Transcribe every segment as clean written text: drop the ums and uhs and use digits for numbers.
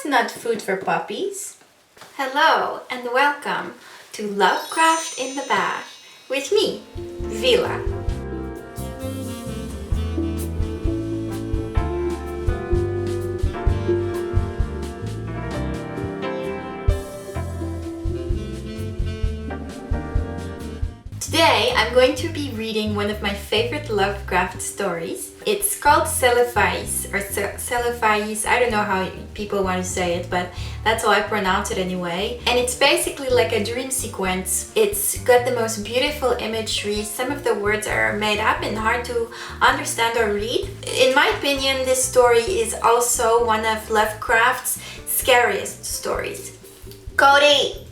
not food for puppies. Hello and welcome to Lovecraft in the Bath with me, VEELA. Today I'm going to be reading one of my favorite Lovecraft stories. It's called Celephaïs or Celephaïs. I don't know how people want to say it, but that's how I pronounce it anyway. And it's basically like a dream sequence. It's got the most beautiful imagery. Some of the words are made up and hard to understand or read. In my opinion, this story is also one of Lovecraft's scariest stories. Cody!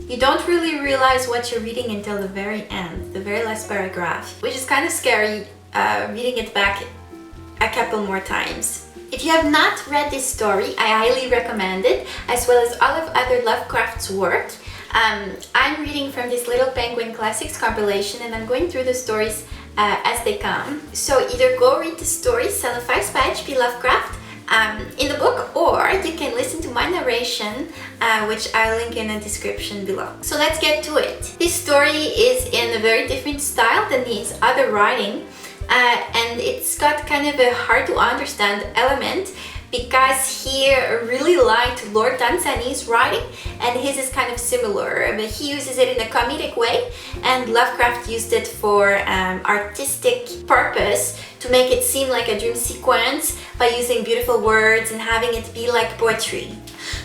You don't really realize what you're reading until the very end, the very last paragraph, which is kind of scary reading it back a couple more times. If you have not read this story, I highly recommend it, as well as all of other Lovecraft's work. I'm reading from this Little Penguin Classics compilation and I'm going through the stories as they come. So either go read the story Celephaïs by H.P. Lovecraft in the book, or you can listen to my narration, which I'll link in the description below. So let's get to it. This story is in a very different style than his other writing, and it's got kind of a hard to understand element because he really liked Lord Dunsany's writing, and his is kind of similar, but he uses it in a comedic way, and Lovecraft used it for artistic purpose to make it seem like a dream sequence by using beautiful words and having it be like poetry.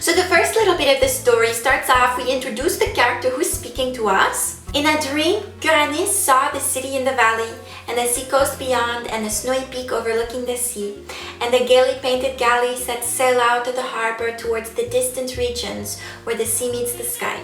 So the first little bit of the story starts off, we introduce the character who's speaking to us. In a dream, Curanis saw the city in the valley, and the sea coast beyond, and a snowy peak overlooking the sea, and the gaily painted galleys that sail out of the harbor towards the distant regions where the sea meets the sky.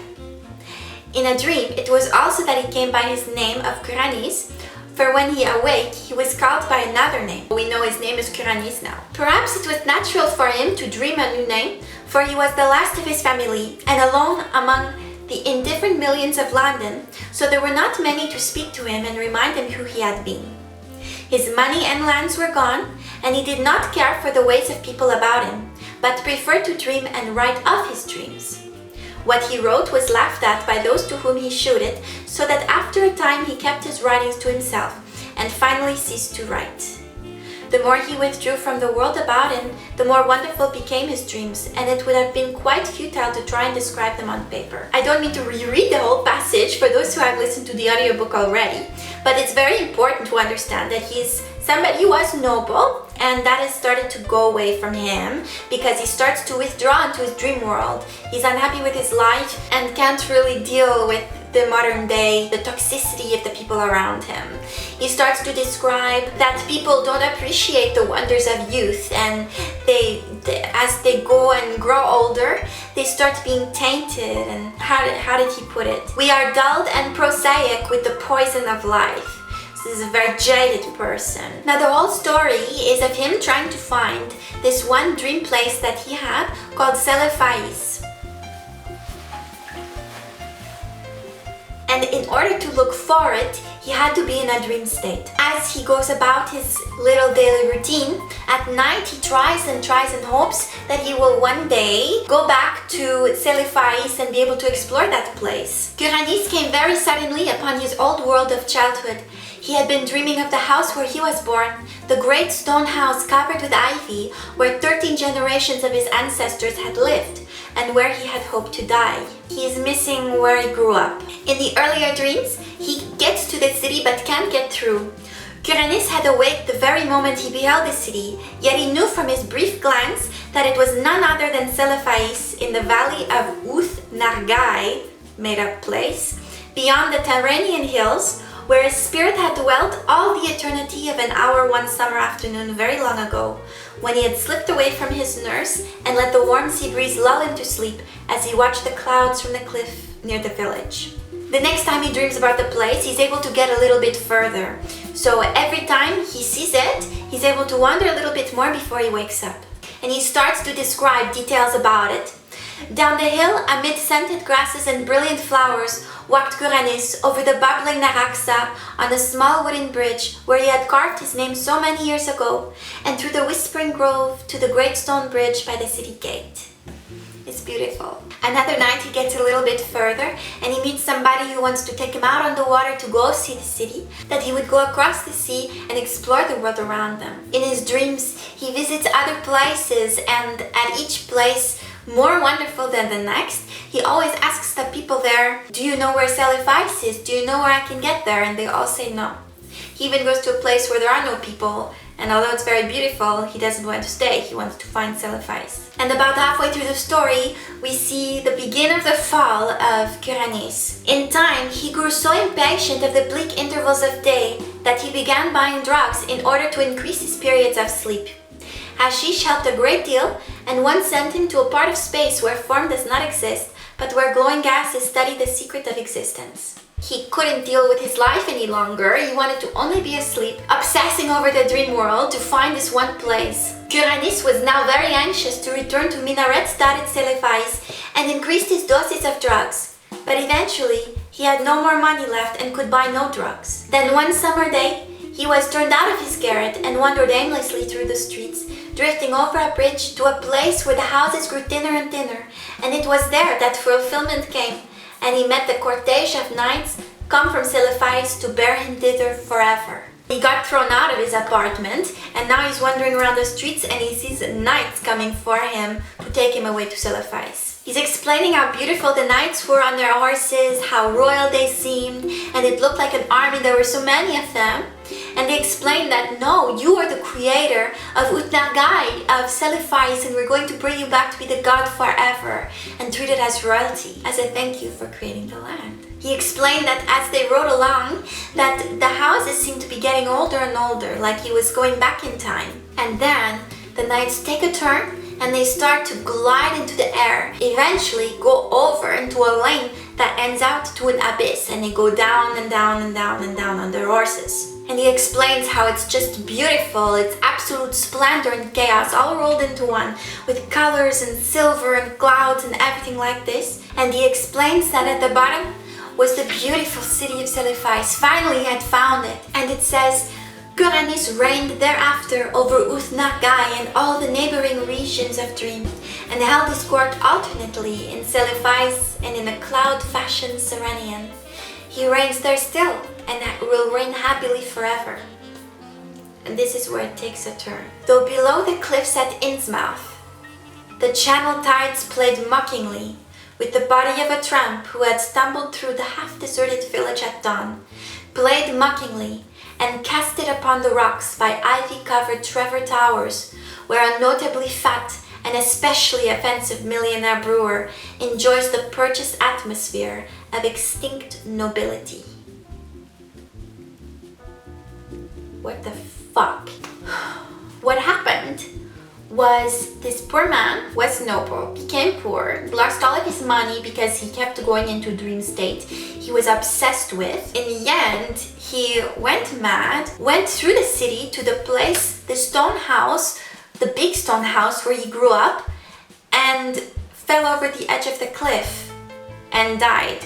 In a dream, it was also that he came by his name of Curanis, for when he awake, he was called by another name. We know his name is Curanis now. Perhaps it was natural for him to dream a new name, for he was the last of his family, and alone among the indifferent millions of London, so there were not many to speak to him and remind him who he had been. His money and lands were gone, and he did not care for the ways of people about him, but preferred to dream and write of his dreams. What he wrote was laughed at by those to whom he showed it, so that after a time he kept his writings to himself, and finally ceased to write. The more he withdrew from the world about him, the more wonderful became his dreams, and it would have been quite futile to try and describe them on paper. I don't mean to reread the whole passage for those who have listened to the audiobook already, but it's very important to understand that he's somebody who was noble, and that has started to go away from him because he starts to withdraw into his dream world. He's unhappy with his life and can't really deal with the modern day, the toxicity of the people around him. He starts to describe that people don't appreciate the wonders of youth, and as they go and grow older, they start being tainted, and how did he put it? We are dulled and prosaic with the poison of life. This is a very jaded person. Now the whole story is of him trying to find this one dream place that he had called Celephaïs. And in order to look for it, he had to be in a dream state. As he goes about his little daily routine, at night he tries and hopes that he will one day go back to Celephaïs and be able to explore that place. Curanis came very suddenly upon his old world of childhood. He had been dreaming of the house where he was born, the great stone house covered with ivy, where 13 generations of his ancestors had lived, and where he had hoped to die. He is missing where he grew up. In the earlier dreams, he gets to the city but can't get through. Curanis had awaked the very moment he beheld the city, yet he knew from his brief glance that it was none other than Celephaïs in the valley of Uth-Nargai, made-up place, beyond the Tyrrhenian hills, where his spirit had dwelt all the eternity of an hour one summer afternoon very long ago, when he had slipped away from his nurse and let the warm sea breeze lull him to sleep as he watched the clouds from the cliff near the village. The next time he dreams about the place, he's able to get a little bit further. So every time he sees it, he's able to wander a little bit more before he wakes up. And he starts to describe details about it. Down the hill, amid scented grasses and brilliant flowers, walked Curanis over the bubbling Naraxa on a small wooden bridge where he had carved his name so many years ago, and through the whispering grove to the great stone bridge by the city gate. It's beautiful. Another night he gets a little bit further and he meets somebody who wants to take him out on the water to go see the city, that he would go across the sea and explore the world around them. In his dreams, he visits other places, and at each place, more wonderful than the next, he always asks the people there, do you know where Celephaïs is? Do you know where I can get there? And they all say no. He even goes to a place where there are no people, and although it's very beautiful, he doesn't want to stay. He wants to find Celephaïs. And about halfway through the story, we see the beginning of the fall of Curanis. In time, he grew so impatient of the bleak intervals of day that he began buying drugs in order to increase his periods of sleep. Hashish helped a great deal, and one sent him to a part of space where form does not exist, but where glowing gases study the secret of existence. He couldn't deal with his life any longer. He wanted to only be asleep, obsessing over the dream world to find this one place. Curanis was now very anxious to return to minaret-studded Celephaïs and increased his doses of drugs. But eventually, he had no more money left and could buy no drugs. Then one summer day, he was turned out of his garret and wandered aimlessly through the streets, drifting over a bridge to a place where the houses grew thinner and thinner, and it was there that fulfillment came, and he met the cortege of knights come from Celephaïs to bear him thither forever. He got thrown out of his apartment, and now he's wandering around the streets and he sees knights coming for him to take him away to Celephaïs. He's explaining how beautiful the knights were on their horses, how royal they seemed, and it looked like an army. There were so many of them. And they explained that, no, you are the creator of Utnargai, of Celephaïs, and we're going to bring you back to be the god forever and treat it as royalty, as a thank you for creating the land. He explained that as they rode along, that the houses seemed to be getting older and older, like he was going back in time. And then the knights take a turn and they start to glide into the air, eventually go over into a lane that ends out to an abyss, and they go down and down and down and down on their horses. And he explains how it's just beautiful, it's absolute splendor and chaos all rolled into one, with colors and silver and clouds and everything like this. And he explains that at the bottom was the beautiful city of Celephaïs. Finally he had found it. And it says, Curanis reigned thereafter over Utnargai and all the neighboring regions of dream, and held his court alternately in Celephaïs and in a cloud-fashioned Serenian. He reigns there still, and will reign happily forever. And this is where it takes a turn. Though below the cliffs at Innsmouth, the channel tides played mockingly with the body of a tramp who had stumbled through the half-deserted village at dawn, played mockingly, and cast it upon the rocks by ivy-covered Trevor Towers, where a notably fat and especially offensive millionaire brewer enjoys the purchased atmosphere of extinct nobility. What the fuck? What happened was this poor man was noble, became poor, lost all of his money because he kept going into dream state he was obsessed with. In the end, he went mad, went through the city to the place, the stone house, the big stone house where he grew up, and fell over the edge of the cliff and died.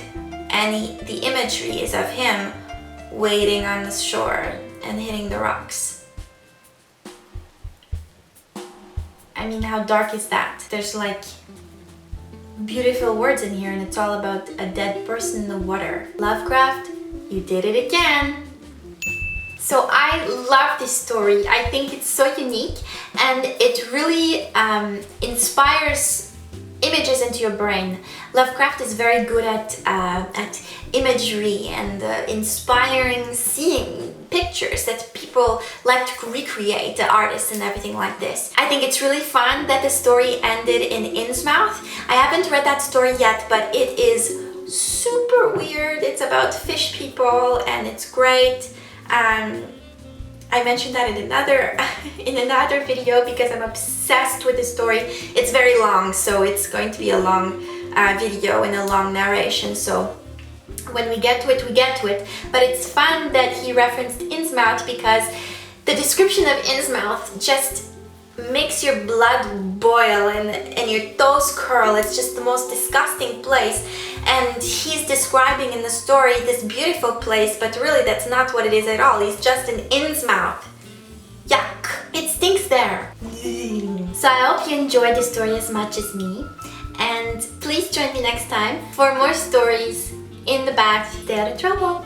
And the imagery is of him waiting on the shore and hitting the rocks. I mean, how dark is that? There's like beautiful words in here, and it's all about a dead person in the water. Lovecraft, you did it again. So I love this story. I think it's so unique, and it really inspires images into your brain. Lovecraft is very good at imagery and inspiring, seeing pictures that people like to recreate, the artists and everything like this. I think it's really fun that the story ended in Innsmouth. I haven't read that story yet, but it is super weird. It's about fish people and it's great. I mentioned that in another video because I'm obsessed with the story. It's very long, so it's going to be a long video and a long narration. So when we get to it, we get to it. But it's fun that he referenced Innsmouth because the description of Innsmouth just makes your blood boil and your toes curl. It's just the most disgusting place. And he's describing in the story this beautiful place, but really that's not what it is at all. He's just in Innsmouth. Yuck! It stinks there. So I hope you enjoyed the story as much as me. And please join me next time for more stories in the bath. Stay out of trouble.